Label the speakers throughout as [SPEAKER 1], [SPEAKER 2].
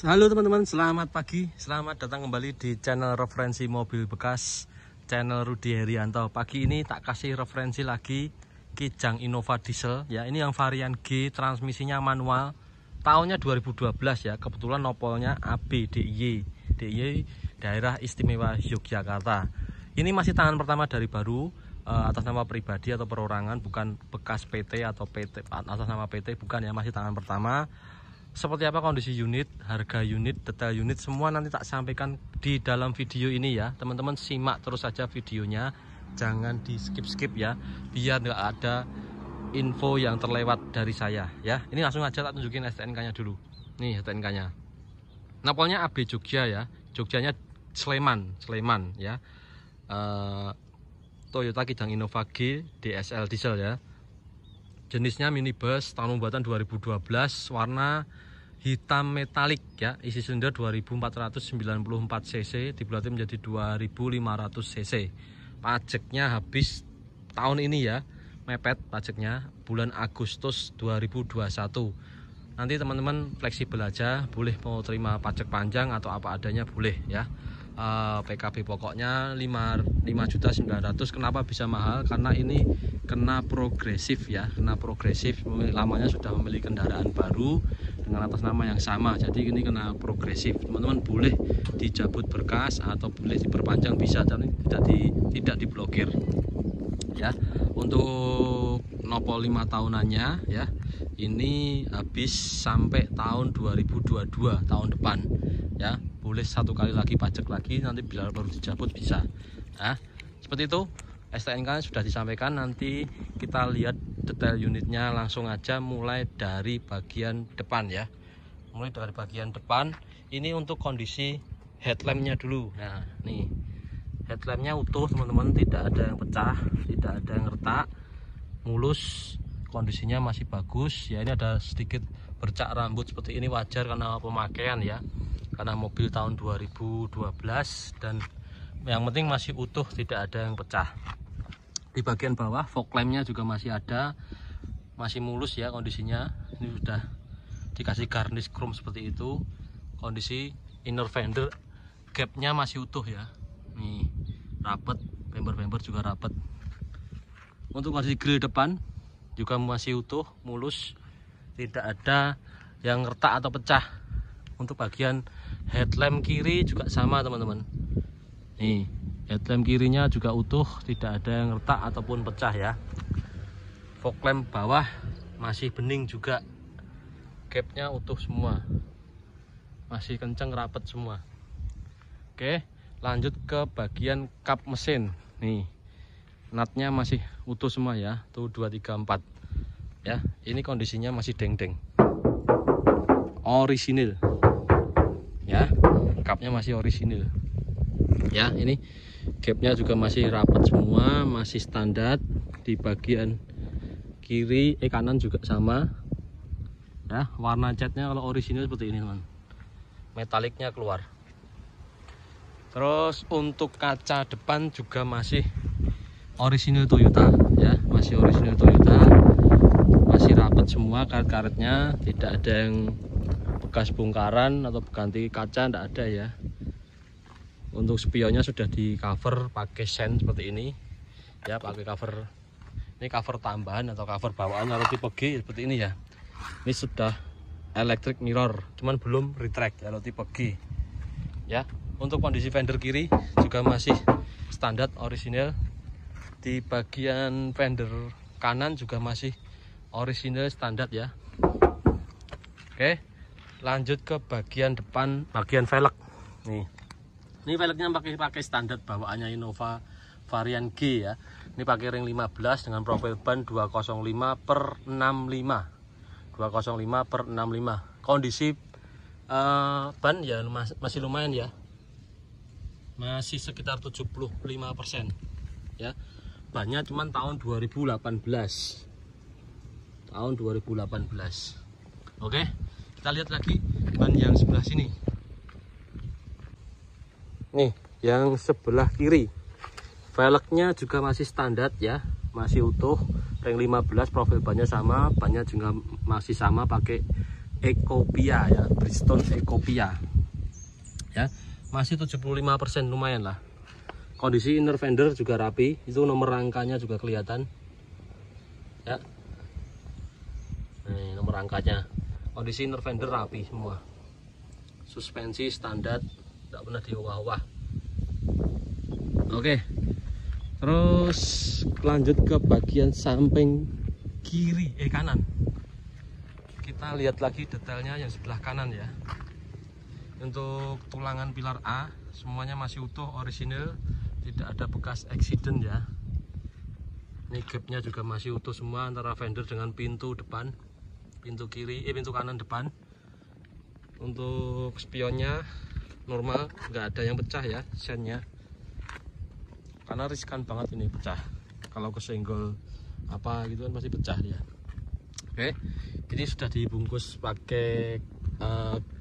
[SPEAKER 1] Halo teman-teman, selamat pagi. Selamat datang kembali di channel referensi mobil bekas, channel Rudy Herianto. Pagi ini tak kasih referensi lagi Kijang Innova diesel ya. Ini yang varian G, transmisinya manual. Tahunnya 2012 ya. Kebetulan nopolnya AB DIY Daerah Istimewa Yogyakarta. Ini masih tangan pertama dari baru, atas nama pribadi atau perorangan, bukan bekas PT atau PT atas nama PT, bukan ya, masih tangan pertama. Seperti apa kondisi unit, harga unit, detail unit, semua nanti tak sampaikan di dalam video ini ya. Teman-teman simak terus saja videonya, jangan di skip-skip ya, biar nggak ada info yang terlewat dari saya ya. Ini langsung aja tak tunjukin STNK-nya dulu. Nih STNK-nya. Napolnya AB Jogja ya, Jogjanya Sleman ya. Toyota Kijang Innova G DSL diesel ya. Jenisnya minibus, tahun pembuatan 2012, warna hitam metalik ya, isi silinder 2494 cc, dibulati menjadi 2500 cc. Pajaknya habis tahun ini ya, mepet pajaknya bulan Agustus 2021. Nanti teman-teman fleksibel aja, boleh mau terima pajak panjang atau apa adanya boleh ya. PKB pokoknya 5.900.000. Kenapa bisa mahal? Karena ini kena progresif ya, kena progresif. Lamanya sudah memiliki kendaraan baru dengan atas nama yang sama, jadi ini kena progresif. Teman-teman boleh dicabut berkas atau boleh diperpanjang bisa, tapi tidak diblokir ya. Untuk nopol 5 tahunannya ya, ini habis sampai tahun 2022, tahun depan ya. Boleh satu kali lagi pajak lagi, nanti bila baru dicabut bisa. Nah, seperti itu. STNK sudah disampaikan, nanti kita lihat detail unitnya langsung aja mulai dari bagian depan ya. Mulai dari bagian depan, ini untuk kondisi headlampnya dulu. Nah, nih headlampnya utuh teman-teman, tidak ada yang pecah, tidak ada yang retak, mulus, kondisinya masih bagus ya. Ini ada sedikit bercak rambut seperti ini, wajar karena pemakaian ya, karena mobil tahun 2012, dan yang penting masih utuh, tidak ada yang pecah. Di bagian bawah fog lampnya juga masih ada, masih mulus ya kondisinya. Ini sudah dikasih garnish chrome seperti itu. Kondisi inner fender gapnya masih utuh ya, nih rapet, bemper juga rapet. Untuk kondisi grill depan juga masih utuh, mulus, tidak ada yang retak atau pecah. Untuk bagian headlamp kiri juga sama teman-teman, nih headlamp kirinya juga utuh, tidak ada yang retak ataupun pecah ya. Fog lamp bawah masih bening juga, gapnya utuh semua, masih kenceng rapet semua. Oke, lanjut ke bagian kap mesin. Nih natnya masih utuh semua ya, tuh 2, 3, 4 ya. Ini kondisinya masih deng-deng, orisinil ya, kapnya masih orisinil ya. Ini gapnya juga masih rapat semua, masih standar. Di bagian kiri kanan juga sama ya. Warna catnya kalau orisinil seperti ini teman, metaliknya keluar. Terus untuk kaca depan juga masih orisinil Toyota ya, masih orisinil Toyota, masih rapat semua karet-karetnya, tidak ada yang bekas bongkaran atau ganti kaca, tidak ada ya. Untuk spionnya sudah di cover pakai sen seperti ini ya, pakai cover. Ini cover tambahan atau cover bawaan kalau tipe G seperti ini ya. Ini sudah electric mirror, cuman belum retract kalau tipe G ya. Untuk kondisi fender kiri juga masih standar orisinil. Di bagian fender kanan juga masih orisinil standar ya. Oke, lanjut ke bagian depan, bagian velg. Nih, ini velgnya pakai standar bawaannya Innova varian G ya. Ini pakai ring 15 dengan profil ban 205/65. 205/65. Kondisi ban ya masih lumayan ya. Masih sekitar 75% ya. Bannya cuman tahun 2018. Tahun 2018. Oke, kita lihat lagi ban yang sebelah sini. Nih, yang sebelah kiri, velgnya juga masih standar ya, masih utuh, ring 15, profil bannya sama, bannya juga masih sama, pakai Ecopia ya, Bridgestone Ecopia ya, masih 75%, lumayan lah. Kondisi inner fender juga rapi, itu nomor rangkanya juga kelihatan ya. Nih nomor rangkanya, kondisi inner fender rapi semua, suspensi standar, tidak pernah diubah-ubah. Oke, terus lanjut ke bagian samping kiri, kanan. Kita lihat lagi detailnya yang sebelah kanan ya. Untuk tulangan pilar A semuanya masih utuh, orisinil, tidak ada bekas accident ya. Ini gapnya juga masih utuh semua antara fender dengan pintu depan, pintu kiri, pintu kanan depan. Untuk spionnya normal, nggak ada yang pecah ya, sennya. Karena riskan banget ini pecah. Kalau kesenggol apa gitu kan pasti pecah dia. Oke, ini sudah dibungkus pakai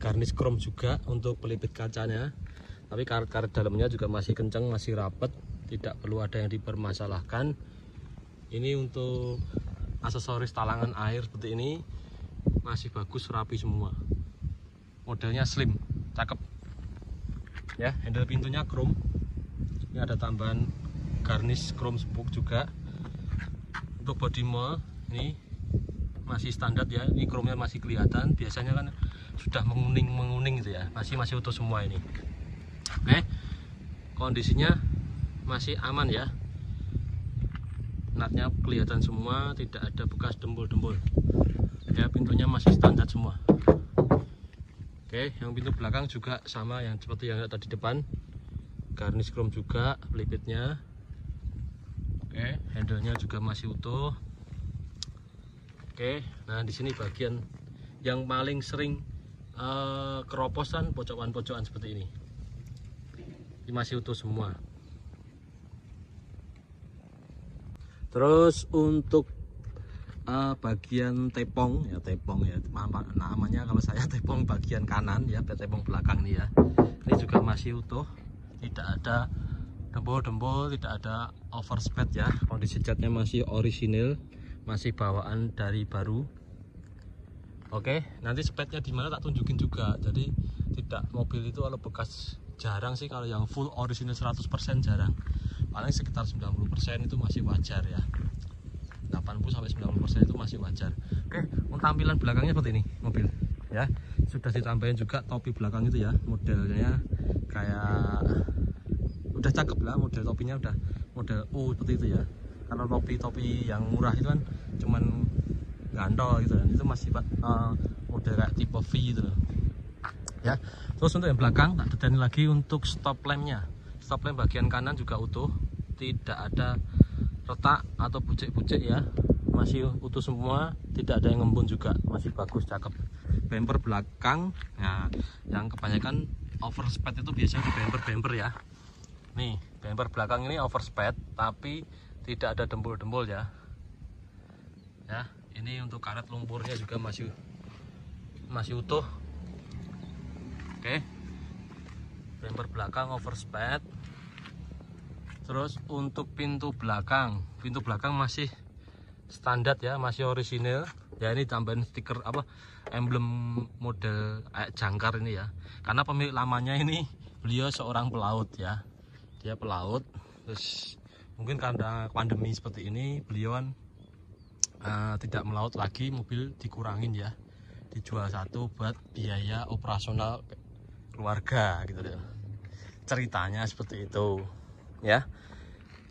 [SPEAKER 1] garnish chrome juga untuk pelipis kacanya. Tapi karet-karet dalamnya juga masih kencang, masih rapet, tidak perlu ada yang dipermasalahkan. Ini untuk aksesoris talangan air seperti ini masih bagus, rapi semua. Modelnya slim, cakep. Ya, handle pintunya chrome. Ini ada tambahan garnish chrome spoke juga. Untuk body mold ini masih standar ya, ini chrome-nya masih kelihatan. Biasanya kan sudah menguning gitu ya, masih utuh semua ini. Oke, kondisinya masih aman ya, natnya kelihatan semua, tidak ada bekas dembul-dembul ya. Pintunya masih standar semua. Oke, yang pintu belakang juga sama yang seperti yang tadi depan, garnish chrome juga pelipitnya. Oke, handle-nya juga masih utuh. Oke, nah di sini bagian yang paling sering keroposan, pojokan-pojokan seperti ini. Ini masih utuh semua. Terus untuk bagian tepong ya, namanya kalau saya tepong bagian kanan ya, tepong belakang nih ya. Ini juga masih utuh, tidak ada dembul-dembul, tidak ada overspeed ya. Kondisi catnya masih orisinil, masih bawaan dari baru. Oke, nanti speknya di mana tak tunjukin juga. Jadi tidak, mobil itu kalau bekas jarang sih, kalau yang full orisinil 100% jarang. Paling sekitar 90% itu masih wajar ya. 80-90% itu masih wajar. Oke, untuk tampilan belakangnya seperti ini mobil ya. Sudah ditambahin juga topi belakang itu ya. Modelnya kayak udah cakep lah, model topinya udah model U seperti itu ya. Karena topi yang murah itu kan cuman gantol gitu kan, itu masih model kayak tipe V gitu loh ya. Terus untuk yang belakang tak detailin lagi untuk stop lampnya. Stop lamp bagian kanan juga utuh, tidak ada retak atau bucek-bucek ya, masih utuh semua, tidak ada yang ngembun juga, masih bagus, cakep. Bumper belakang, nah yang kebanyakan overspeed itu biasanya di bumper ya. Nih bumper belakang ini overspeed tapi tidak ada dembul-dembul ya. Ya, ini untuk karet lumpurnya juga masih utuh. Oke, bumper belakang overspeed. Terus untuk pintu belakang masih standar ya, masih orisinil ya. Ini tambahin stiker emblem model jangkar ini ya, karena pemilik lamanya ini beliau seorang pelaut ya, dia pelaut. Terus mungkin karena pandemi seperti ini beliau tidak melaut lagi, mobil dikurangin ya, dijual satu buat biaya operasional keluarga gitu deh. Ceritanya seperti itu ya.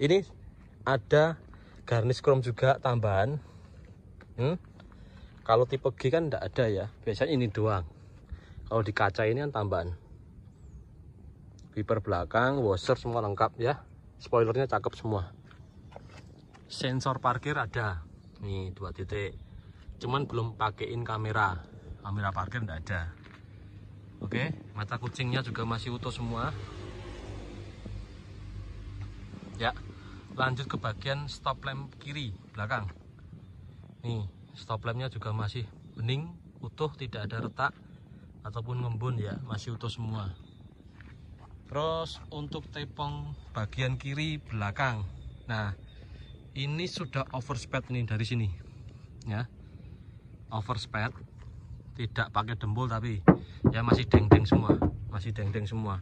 [SPEAKER 1] Ini ada garnish chrome juga tambahan. Kalau tipe G kan tidak ada ya, biasanya ini doang. Kalau di kaca ini kan tambahan. Wiper belakang, washer semua lengkap ya. Spoilernya cakep semua. Sensor parkir ada nih 2 titik, cuman belum pakein kamera parkir tidak ada. Oke, mata kucingnya juga masih utuh semua ya. Lanjut ke bagian stop lamp kiri belakang. Nih stop lampnya juga masih bening, utuh, tidak ada retak ataupun ngembun ya, masih utuh semua. Terus untuk tepong bagian kiri belakang, nah ini sudah overspeed nih dari sini ya, overspeed tidak pakai dempul, tapi ya masih deng-deng semua,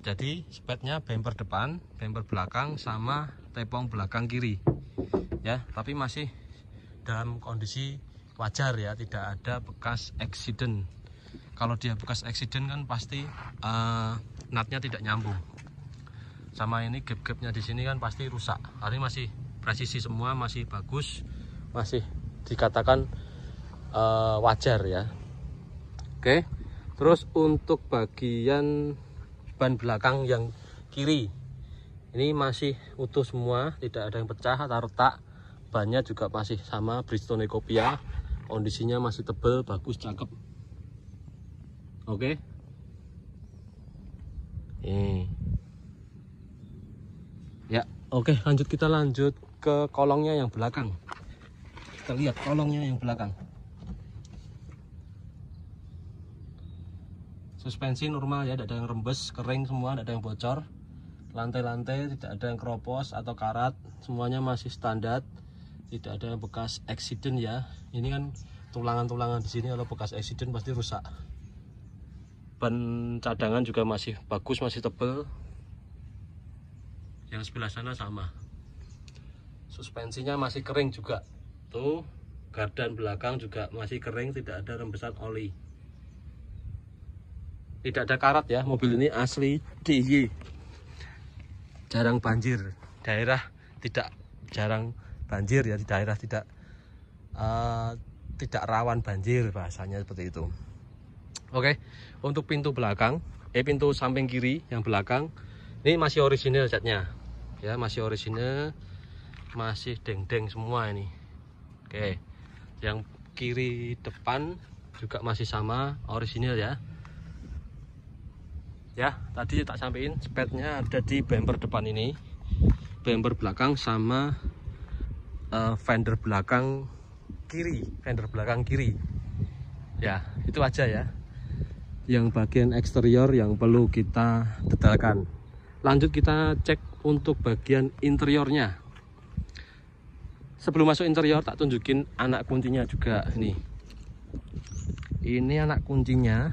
[SPEAKER 1] Jadi spetnya bumper depan, bumper belakang, sama tepung belakang kiri ya, tapi masih dalam kondisi wajar ya, tidak ada bekas accident. Kalau dia bekas accident kan pasti nutnya tidak nyambung. Sama ini gap-gapnya di sini kan pasti rusak. Hari masih presisi semua, masih bagus, masih dikatakan wajar ya. Oke. Terus untuk bagian ban belakang yang kiri ini masih utuh semua, tidak ada yang pecah atau retak. Bannya juga masih sama, Bridgestone Ecopia, kondisinya masih tebal, bagus, cakep. Oke. Ya, oke, kita lanjut ke kolongnya yang belakang. Kita lihat kolongnya yang belakang. Suspensi normal ya, tidak ada yang rembes, kering semua, tidak ada yang bocor. Lantai-lantai tidak ada yang keropos atau karat, semuanya masih standar. Tidak ada yang bekas accident ya. Ini kan tulangan-tulangan di sini, kalau bekas accident pasti rusak. Ban cadangan juga masih bagus, masih tebal. Yang sebelah sana sama. Suspensinya masih kering juga. Tuh, gardan belakang juga masih kering, tidak ada rembesan oli. Tidak ada karat ya, mobil ini asli DIY. Jarang banjir, daerah tidak jarang banjir ya, di daerah tidak rawan banjir, bahasanya seperti itu. Oke, untuk pintu belakang, pintu samping kiri yang belakang ini masih orisinil catnya ya, masih orisinil, masih deng-deng semua ini. Oke, yang kiri depan juga masih sama, orisinil ya. Ya, tadi tak sampein, spetnya ada di bumper depan ini, bumper belakang sama fender belakang kiri. Ya, itu aja ya. Yang bagian eksterior yang perlu kita detailkan. Lanjut kita cek untuk bagian interiornya. Sebelum masuk interior, tak tunjukin anak kuncinya juga nih. Ini anak kuncinya.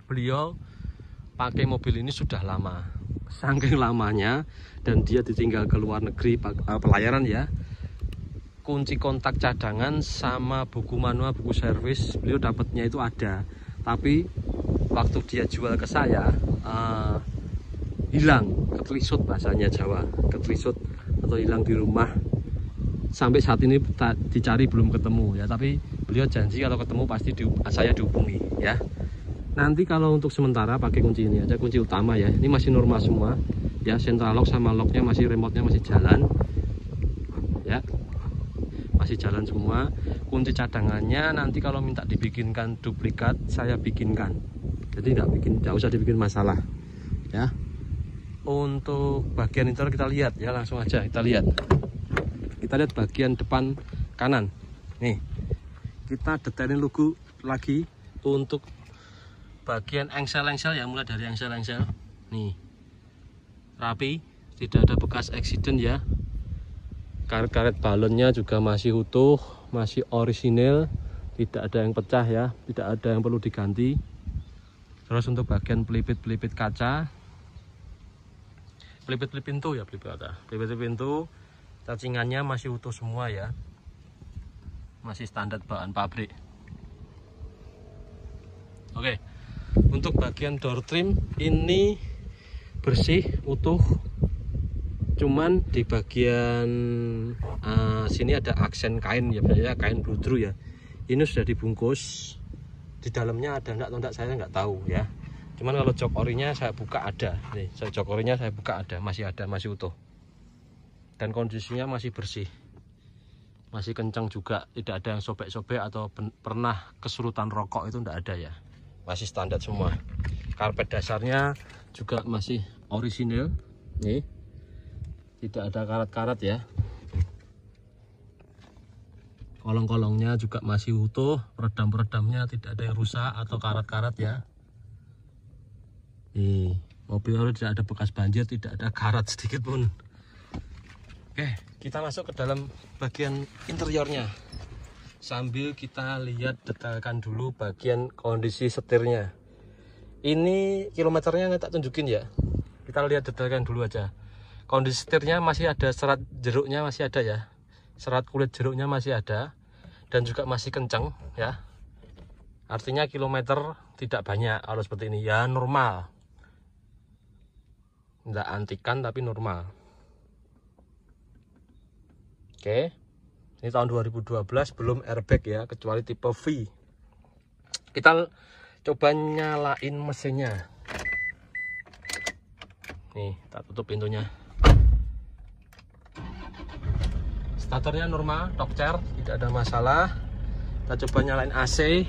[SPEAKER 1] Beliau pakai mobil ini sudah lama, saking lamanya, dan dia ditinggal ke luar negeri pelayaran ya. Kunci kontak cadangan sama buku manual, buku servis beliau dapatnya itu ada, tapi waktu dia jual ke saya hilang, ketelisut bahasanya Jawa, ketelisut atau hilang di rumah. Sampai saat ini dicari belum ketemu ya, tapi beliau janji kalau ketemu pasti saya dihubungi ya. Nanti kalau untuk sementara pakai kunci ini aja, kunci utama ya. Ini masih normal semua ya, central lock sama locknya masih, remote-nya masih jalan ya, masih jalan semua. Kunci cadangannya nanti kalau minta dibikinkan duplikat, saya bikinkan, jadi nggak usah dibikin masalah ya. Untuk bagian interior kita lihat ya, langsung aja kita lihat bagian depan kanan nih. Kita detailin logo lagi. Untuk bagian engsel-engsel ya, mulai dari engsel-engsel nih rapi, tidak ada bekas accident ya. Karet-karet balonnya juga masih utuh, masih orisinil, tidak ada yang pecah ya, tidak ada yang perlu diganti. Terus untuk bagian pelipit kaca, pelipit pintu ya, pelipit pintu cacingannya masih utuh semua ya, masih standar bahan pabrik. Oke. Untuk bagian door trim ini bersih, utuh. Cuman di bagian sini ada aksen kain ya, biasanya kain bludru ya. Ini sudah dibungkus. Di dalamnya ada enggak atau enggak saya nggak tahu ya. Cuman kalau jok orinya saya buka ada. Nih, jok orinya saya buka ada, masih utuh. Dan kondisinya masih bersih. Masih kencang juga, tidak ada yang sobek-sobek atau pernah kesurutan rokok, itu enggak ada ya. Masih standar semua. Karpet dasarnya juga masih orisinil nih, tidak ada karat-karat ya. Kolong-kolongnya juga masih utuh, peredam-peredamnya tidak ada yang rusak atau karat-karat ya. Nih, mobil tidak ada bekas banjir, tidak ada karat sedikit pun. Oke, kita masuk ke dalam bagian interiornya. sambil kita lihat detailkan dulu bagian kondisi setirnya. Ini kilometernya nggak tak tunjukin ya, kita lihat detailkan dulu aja. Kondisi setirnya masih ada serat jeruknya, masih ada ya, serat kulit jeruknya masih ada, dan juga masih kencang ya. Artinya kilometer tidak banyak. Kalau seperti ini ya normal, nggak antikan tapi normal. Oke, ini tahun 2012, belum airbag ya, kecuali tipe V. Kita coba nyalain mesinnya. Nih, tak tutup pintunya. Starternya normal, torque chair, tidak ada masalah. Kita coba nyalain AC.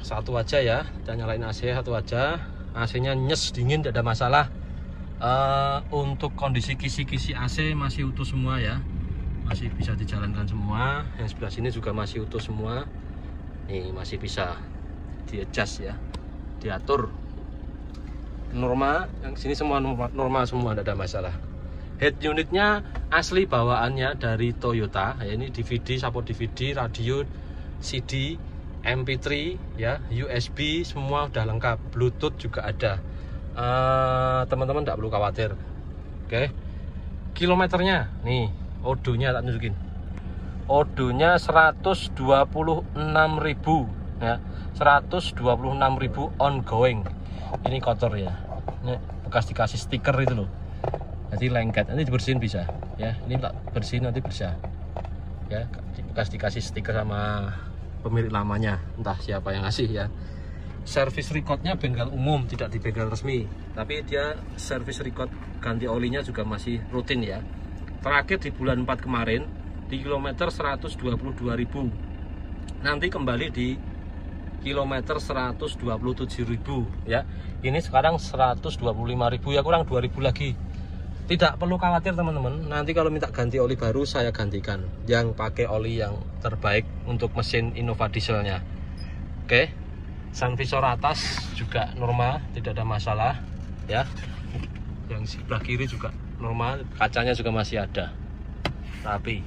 [SPEAKER 1] Satu aja ya, kita nyalain AC satu aja. AC-nya nyes, dingin, tidak ada masalah. Untuk kondisi kisi-kisi AC masih utuh semua ya, masih bisa dijalankan semua. Yang sebelah sini juga masih utuh semua. Nih masih bisa di-adjust ya, diatur normal. Yang sini semua normal semua, tidak ada masalah. Head unitnya asli bawaannya dari Toyota. Ya, ini DVD, support DVD, radio, CD, MP3 ya, USB semua udah lengkap, Bluetooth juga ada. Teman-teman tidak perlu khawatir. Oke, kilometernya nih, odonya tak tunjukin. Odonya 126.000 ya, 126.000 ongoing. Ini kotor ya, ini bekas dikasih stiker itu loh, jadi lengket. Nanti dibersihin bisa ya, ini tak bersihin nanti bisa ya, bekas dikasih stiker sama pemilik lamanya, entah siapa yang ngasih ya. Service recordnya bengkel umum, tidak di bengkel resmi, tapi dia service record ganti olinya juga masih rutin ya. Terakhir di bulan 4 kemarin di kilometer 122.000, nanti kembali di kilometer 127.000 ya. Ini sekarang 125.000 ya, kurang 2.000 lagi. Tidak perlu khawatir teman-teman, nanti kalau minta ganti oli baru saya gantikan yang pakai oli yang terbaik untuk mesin Innova dieselnya. Oke, sun visor atas juga normal, tidak ada masalah ya. Yang sebelah kiri juga normal, kacanya juga masih ada rapi.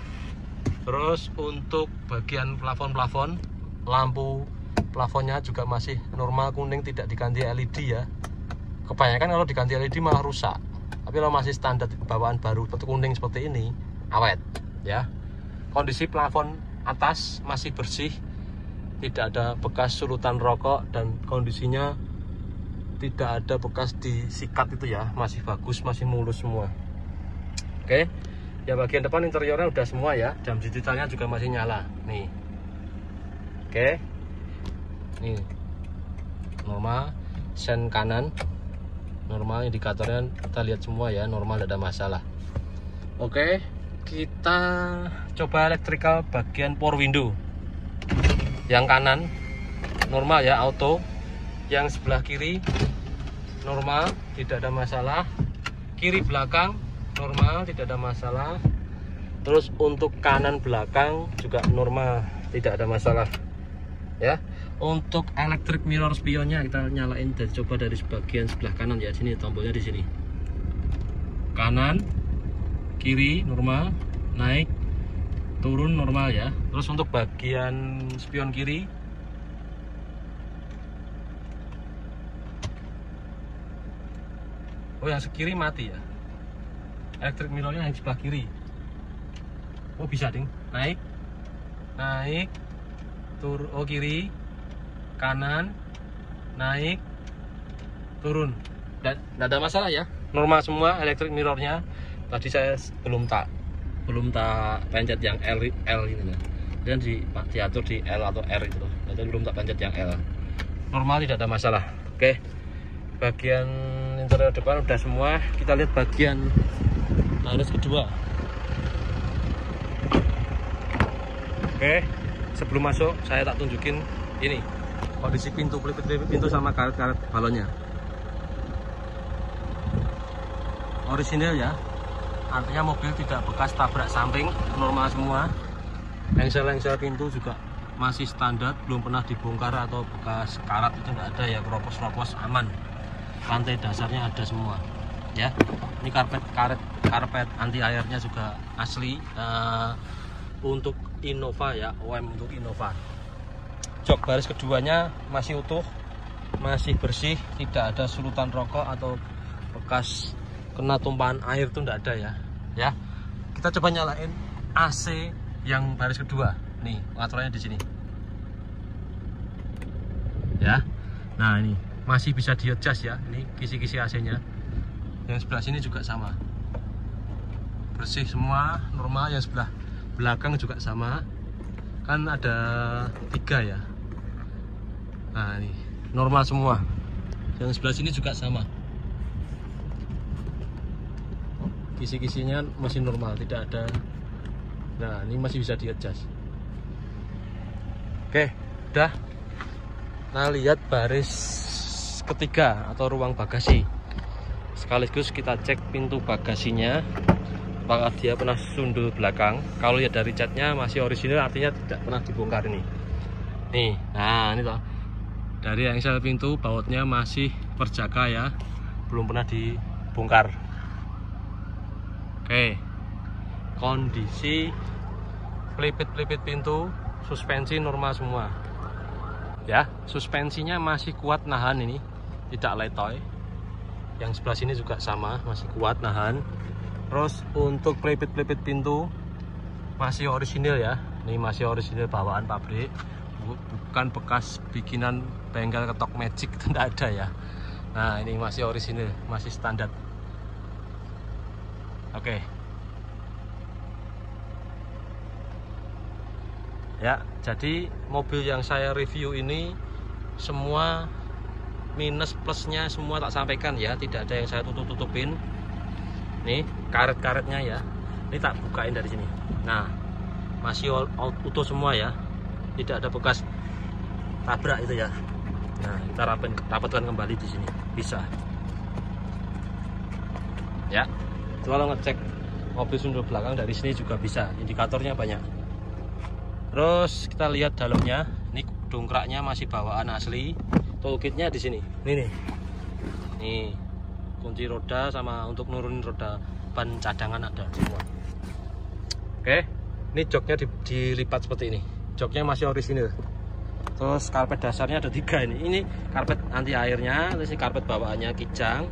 [SPEAKER 1] Terus untuk bagian plafon, lampu plafonnya juga masih normal, kuning, tidak diganti LED ya. Kebanyakan kalau diganti LED malah rusak. Tapi kalau masih standar bawaan baru kuning seperti ini, awet ya. Kondisi plafon atas masih bersih, tidak ada bekas sulutan rokok, dan kondisinya tidak ada bekas disikat itu ya, masih bagus, masih mulus semua. Oke, ya bagian depan interiornya udah semua ya, jam digitalnya juga masih nyala nih. Oke, nih normal, sen kanan normal, indikatornya kita lihat semua ya, normal, tidak ada masalah. Oke, kita coba electrical bagian power window. Yang kanan normal ya, auto. Yang sebelah kiri normal, tidak ada masalah. Kiri belakang normal, tidak ada masalah. Terus untuk kanan belakang juga normal, tidak ada masalah ya. Untuk electric mirror spionnya kita nyalain dan coba dari bagian sebelah kanan ya, sini tombolnya di sini. Kanan, kiri normal, naik, turun normal ya. Terus untuk bagian spion kiri, oh yang sekiri mati ya. Electric mirrornya yang sebelah kiri. Oh bisa ding, naik, turun, oh kiri, kanan, naik, turun, dan tidak ada masalah ya, normal semua electric mirrornya. Tadi saya belum tak pencet yang L ini ya, dan diatur di L atau R itu loh, jadi belum tak pencet yang L. Normal, tidak ada masalah. Oke, bagian interior depan udah semua. Kita lihat bagian baris kedua. Oke, sebelum masuk saya tak tunjukin ini kondisi pintu, pelipit pintu sama karet-karet balonnya. Orisinil ya, artinya mobil tidak bekas tabrak samping, normal semua. Lengsel-lengsel pintu juga masih standar, belum pernah dibongkar atau bekas karat itu nggak ada ya, keropos-keropos aman. Lantai dasarnya ada semua ya. Ini karpet anti airnya juga asli. Untuk Innova ya, OM untuk Innova. Jok baris keduanya masih utuh, masih bersih, tidak ada sulutan rokok atau bekas kena tumpahan air, itu tidak ada ya. Ya, kita coba nyalain AC yang baris kedua. Nih, pengaturannya di sini. Ya, nah ini masih bisa di-adjust ya. Ini kisi-kisi AC-nya. Yang sebelah sini juga sama, bersih semua, normal. Yang sebelah belakang juga sama, kan ada 3 ya. Nah ini normal semua. Yang sebelah sini juga sama, kisi-kisinya masih normal, tidak ada. Nah ini masih bisa di-adjust. Oke, udah. Nah lihat baris ketiga atau ruang bagasi. Sekaligus kita cek pintu bagasinya, apakah dia pernah sundul belakang. Kalau lihat dari catnya masih orisinil, artinya tidak pernah dibongkar ini. Nih, nah ini toh. Dari engsel pintu bautnya masih terjaga ya, belum pernah dibongkar. Oke, kondisi pelipit-pelipit pintu, suspensi normal semua. Ya, suspensinya masih kuat nahan ini, tidak letoy. Yang sebelah sini juga sama, masih kuat nahan. Terus untuk pelipit-pelipit pintu masih orisinil ya. Ini masih orisinil bawaan pabrik, bukan bekas bikinan bengkel ketok magic, itu tidak ada ya. Nah ini masih orisinil, masih standar. Oke. Ya, jadi mobil yang saya review ini semua minus plusnya semua tak sampaikan ya, tidak ada yang saya tutupin. Nih karet-karetnya ya, ini tak bukain dari sini. Nah masih utuh semua ya, tidak ada bekas tabrak itu ya. Nah kita rapatkan kembali di sini bisa ya. Kalau ngecek mobil sundul belakang dari sini juga bisa, indikatornya banyak. Terus kita lihat dalamnya, ini dongkraknya masih bawaan asli. Toolkitnya di sini. Nih kunci roda sama untuk nurunin roda ban cadangan ada semua. Oke, ini joknya dilipat seperti ini. Joknya masih orisinil. Terus karpet dasarnya ada 3 ini. Ini karpet anti airnya, terus ini karpet bawaannya kijang.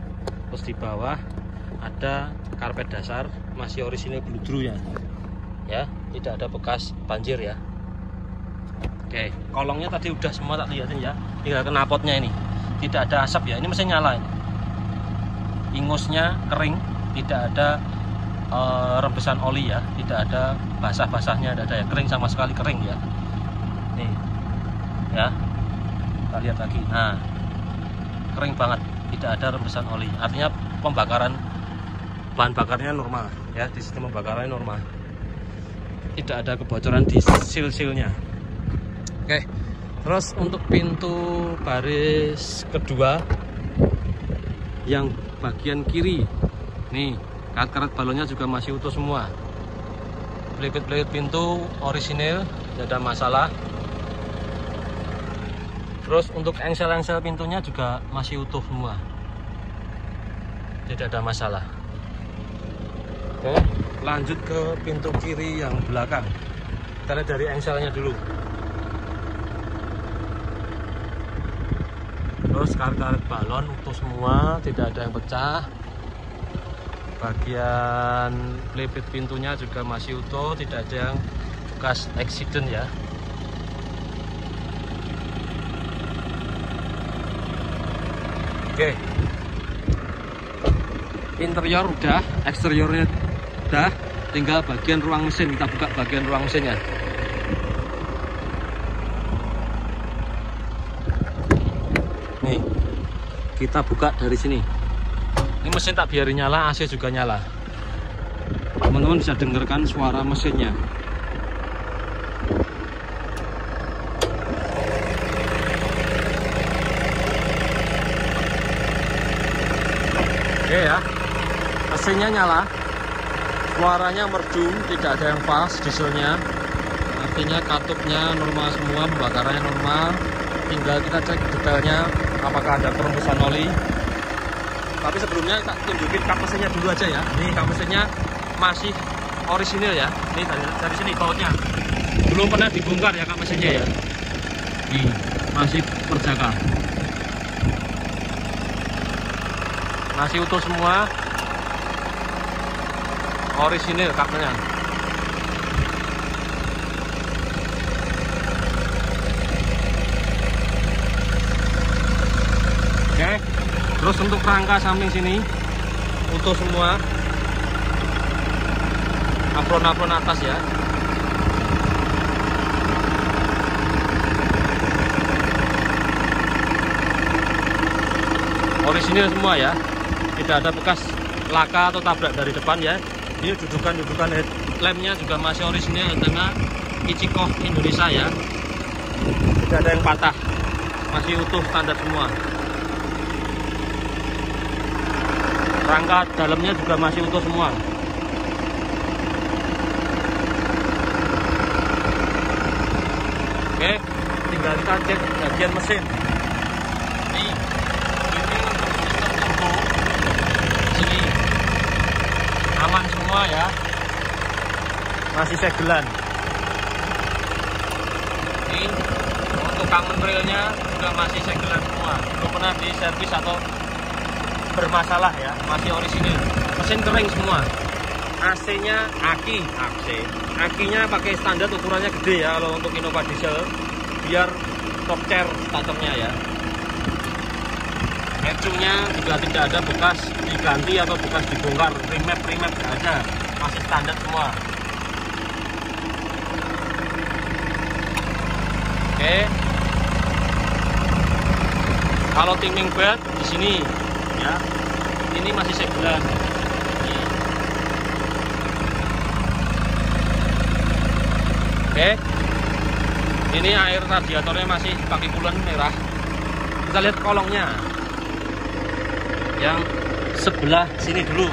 [SPEAKER 1] Terus di bawah ada karpet dasar masih orisinil bludru ya, tidak ada bekas banjir ya. Oke, kolongnya tadi udah semua tak lihatin ya, tinggal knalpotnya ini tidak ada asap ya, ini mesin nyala ini. Ingusnya kering, tidak ada rembesan oli ya, tidak ada basah-basahnya, tidak ada ya, kering sama sekali, kering ya. Nih ya, kita lihat lagi. Nah kering banget, tidak ada rembesan oli, artinya pembakaran bahan bakarnya normal ya, di sistem pembakarannya normal, tidak ada kebocoran di seal-sealnya. Oke, terus untuk pintu baris kedua yang bagian kiri, nih karet-karet balonnya juga masih utuh semua. Pelipit-pelipit pintu orisinil, tidak ada masalah. Terus untuk engsel-engsel pintunya juga masih utuh semua, tidak ada masalah. Oke, lanjut ke pintu kiri yang belakang. Kita lihat dari engselnya dulu. Terus karet-karet balon utuh semua, tidak ada yang pecah. Bagian pelipit pintunya juga masih utuh, tidak ada yang bekas accident ya. Oke, interior udah, eksteriornya udah, tinggal bagian ruang mesin. Kita buka bagian ruang mesinnya. Nih, kita buka dari sini. Ini mesin tak biarin nyala, AC juga nyala. Teman-teman bisa dengarkan suara mesinnya. Oke ya, mesinnya nyala, suaranya merdu, tidak ada yang fals dieselnya, artinya katupnya normal semua, pembakarannya normal. Tinggal kita cek detailnya apakah ada perembusan oli. Tapi sebelumnya tak tunjukin kap mesinnya dulu aja ya. Ini kap mesinnya masih orisinil ya. Ini dari sini bautnya. belum pernah dibongkar ya kak mesinnya ya. Ini masih perjaka, masih utuh semua, orisinil kabelnya. Oke, terus untuk rangka samping sini utuh semua, apron-apron atas ya. Orisinil semua ya, tidak ada bekas laka atau tabrak dari depan ya. Ini dudukan headlampnya juga masih orisinil dengan Ichikoh Indonesia ya, tidak ada yang patah, masih utuh standar semua. Rangka dalamnya juga masih utuh semua. Oke, tinggal kita cek bagian mesin. Ini untuk sistem turbo. Sini aman semua ya. Masih segelan. Ini untuk common railnya juga masih segelan semua. Belum pernah di servis atau bermasalah ya. Masih orisinil. Mesin kering semua. AC-nya akinya pakai standar, ukurannya gede ya kalau untuk Innova diesel, biar top chair starternya ya. Ecungnya juga tidak ada bekas diganti atau bekas dibongkar, remap nggak ada, masih standar semua. Oke, kalau timing belt di sini ya, ini masih segelan. Oke, ini air radiatornya masih pakai coolant merah. Kita lihat kolongnya yang sebelah sini dulu.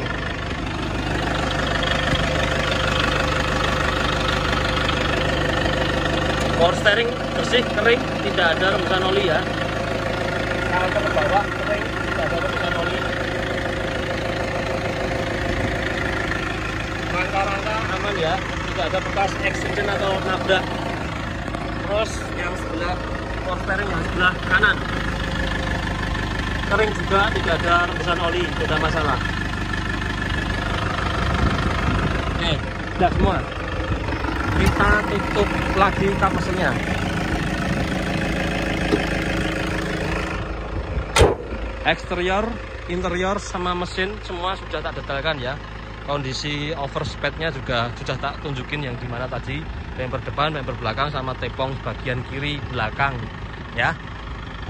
[SPEAKER 1] Power steering bersih, kering, tidak ada rembesan oli ya. Kalau ke bawah kering, tidak ada rembesan oli. Rangka-rangka aman ya, tidak ada bekas accident atau nabrak. Terus yang sebelah power steering yang sebelah kanan kering juga, tidak ada rembesan oli, tidak ada masalah. Oke, sudah semua. Kita tutup lagi kap mesinnya. Eksterior, interior sama mesin semua sudah tak detailkan ya. Kondisi overspeednya juga sudah tak tunjukin yang dimana tadi, bumper depan, bumper belakang, sama tepong bagian kiri belakang ya.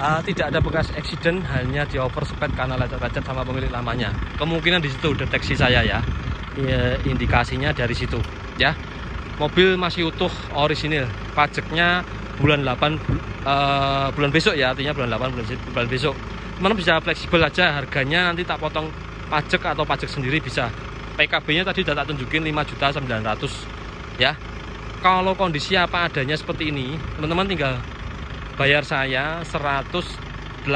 [SPEAKER 1] Tidak ada bekas accident, hanya di overspeed karena lecet-lecet sama pemilik lamanya. Kemungkinan di situ deteksi saya ya, indikasinya dari situ ya. Mobil masih utuh, orisinil. Pajaknya bulan 8 bulan besok ya, artinya bulan 8 bulan besok. Teman bisa fleksibel aja, harganya nanti tak potong pajak atau pajak sendiri bisa. PKB-nya tadi sudah tak tunjukin 5.900.000 ya. Kalau kondisi apa adanya seperti ini, teman-teman tinggal bayar saya 183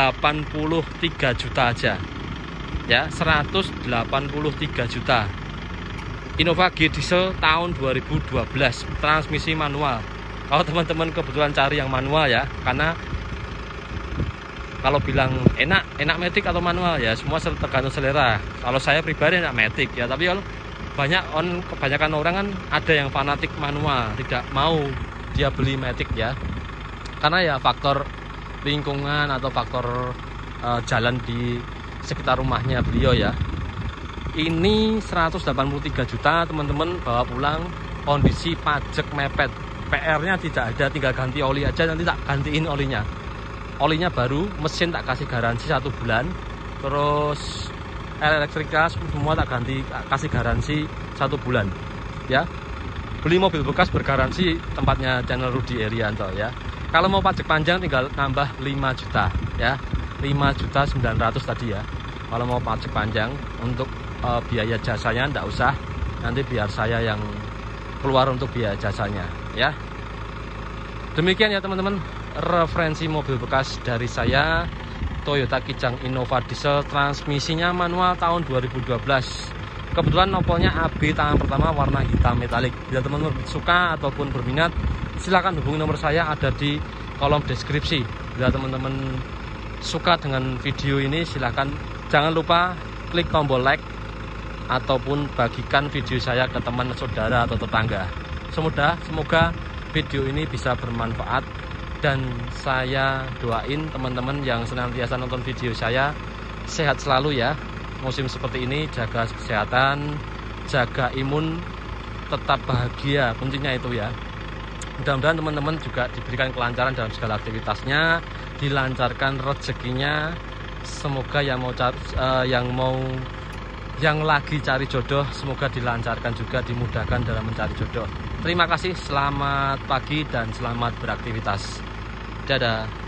[SPEAKER 1] juta aja ya, 183 juta. Innova G diesel tahun 2012, transmisi manual. Kalau teman-teman kebetulan cari yang manual ya, karena kalau bilang enak matic atau manual ya, semua tergantung selera. Kalau saya pribadi enak matic ya, tapi kalau kebanyakan orang kan ada yang fanatik manual, tidak mau dia beli matic ya, karena ya faktor lingkungan atau faktor jalan di sekitar rumahnya beliau ya. Ini 183 juta teman-teman, bawa pulang, kondisi pajak mepet, PR-nya tidak ada, tinggal ganti oli aja, nanti tak gantiin olinya. Olinya baru, mesin tak kasih garansi 1 bulan, terus elektrika semua tak ganti, kasih garansi 1 bulan ya. Beli mobil bekas bergaransi tempatnya channel Rudy Erianto ya. Kalau mau pajak panjang tinggal nambah 5 juta ya, 5.900.000 tadi ya. Kalau mau pajak panjang untuk biaya jasanya enggak usah, nanti biar saya yang keluar untuk biaya jasanya ya. Demikian ya teman-teman, referensi mobil bekas dari saya, Toyota Kijang Innova diesel, transmisinya manual tahun 2012. Kebetulan nopolnya AB tangan pertama warna hitam metalik. Bila teman-teman suka ataupun berminat, silakan hubungi nomor saya, ada di kolom deskripsi. Bila teman-teman suka dengan video ini, silakan jangan lupa klik tombol like ataupun bagikan video saya ke teman, saudara, atau tetangga. Semoga video ini bisa bermanfaat, dan saya doain teman-teman yang senantiasa nonton video saya sehat selalu ya. Musim seperti ini jaga kesehatan, jaga imun, tetap bahagia, kuncinya itu ya. Mudah-mudahan teman-teman juga diberikan kelancaran dalam segala aktivitasnya, dilancarkan rezekinya. Semoga yang lagi cari jodoh, semoga dilancarkan juga, dimudahkan dalam mencari jodoh. Terima kasih, selamat pagi dan selamat beraktivitas. Dadah.